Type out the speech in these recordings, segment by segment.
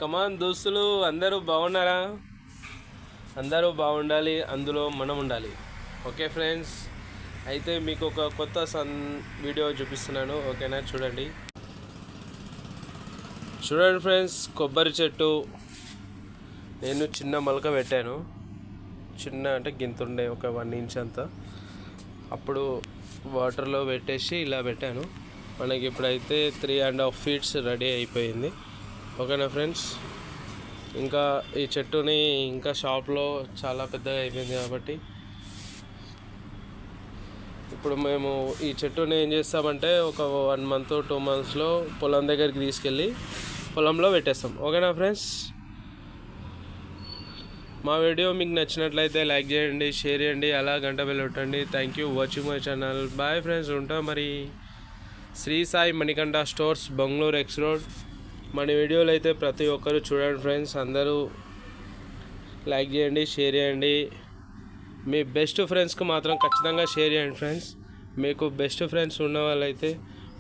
కమాన్ దోస్తులు అందరూ బాగున్నారా? అందరూ బాగుండాలి, అందులో మనం ఉండాలి. ఓకే ఫ్రెండ్స్, అయితే మీకు ఒక కొత్త వీడియో చూపిస్తున్నాను. ఓకేనా? చూడండి ఫ్రెండ్స్, కొబ్బరి చెట్టు నేను చిన్న మొలక పెట్టాను. చిన్న అంటే గింతుండే, ఒక 1 ఇంచ్ అంతా. అప్పుడు వాటర్లో పెట్టేసి ఇలా పెట్టాను. మనకి ఇప్పుడైతే 3.5 ఫీట్స్ రెడీ అయిపోయింది. ఓకేనా ఫ్రెండ్స్? ఇంకా ఈ చెట్టుని ఇంకా షాప్లో చాలా పెద్దగా అయిపోయింది కాబట్టి ఇప్పుడు మేము ఈ చెట్టుని ఏం చేస్తామంటే ఒక 1 మంత్ 2 మంత్స్లో పొలం దగ్గరికి తీసుకెళ్ళి పొలంలో పెట్టేస్తాం. ఓకేనా ఫ్రెండ్స్? మా వీడియో మీకు నచ్చినట్లయితే లైక్ చేయండి, షేర్ చేయండి, అలా గంట బెల్ కొట్టండి. Thank you watching my channel. Bye friends, ఉంటాం మరి. Sri Sai Manikanta stores, Bengaluru X road. మన వీడియోలు అయితే ప్రతి ఒక్కరు చూడండి ఫ్రెండ్స్. అందరూ లైక్ చేయండి, షేర్ చేయండి. మీ బెస్ట్ ఫ్రెండ్స్కి మాత్రం ఖచ్చితంగా షేర్ చేయండి ఫ్రెండ్స్. మీకు బెస్ట్ ఫ్రెండ్స్ ఉన్న వాళ్ళైతే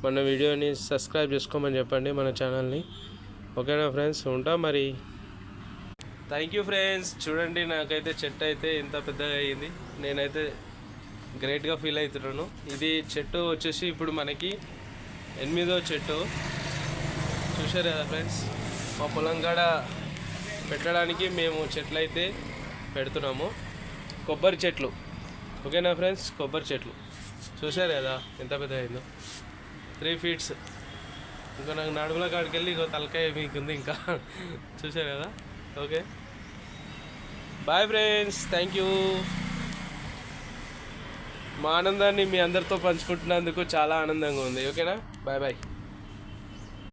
మన వీడియోని సబ్స్క్రైబ్ చేసుకోమని చెప్పండి, మన ఛానల్ని. ఓకేనా ఫ్రెండ్స్? ఉంటాం మరి. Thank you friends. చూడండి, నాకైతే చెట్టు అయితే ఇంత పెద్దగా అయ్యింది. నేనైతే గ్రేట్గా ఫీల్ అవుతున్నాను. ఇది చెట్టు వచ్చేసి ఇప్పుడు మనకి 8వ చెట్టు. చూశారు కదా ఫ్రెండ్స్, మా పొలం కాడ పెట్టడానికి మేము చెట్లు అయితే పెడుతున్నాము. కొబ్బరి చెట్లు. ఓకేనా ఫ్రెండ్స్? కొబ్బరి చెట్లు చూశారు కదా ఎంత పెద్ద అయిందో. 3 ఫీట్స్. ఇంకా నాకు నడుముల కాడికి వెళ్ళి ఇంకో తలకాయ మీకుంది ఇంకా. చూశారు కదా? Okay, bye friends. Thank you. మా ఆనందాన్ని మీ అందరితో పంచుకుంటున్నందుకు చాలా ఆనందంగా ఉంది. ఓకేనా? Bye bye.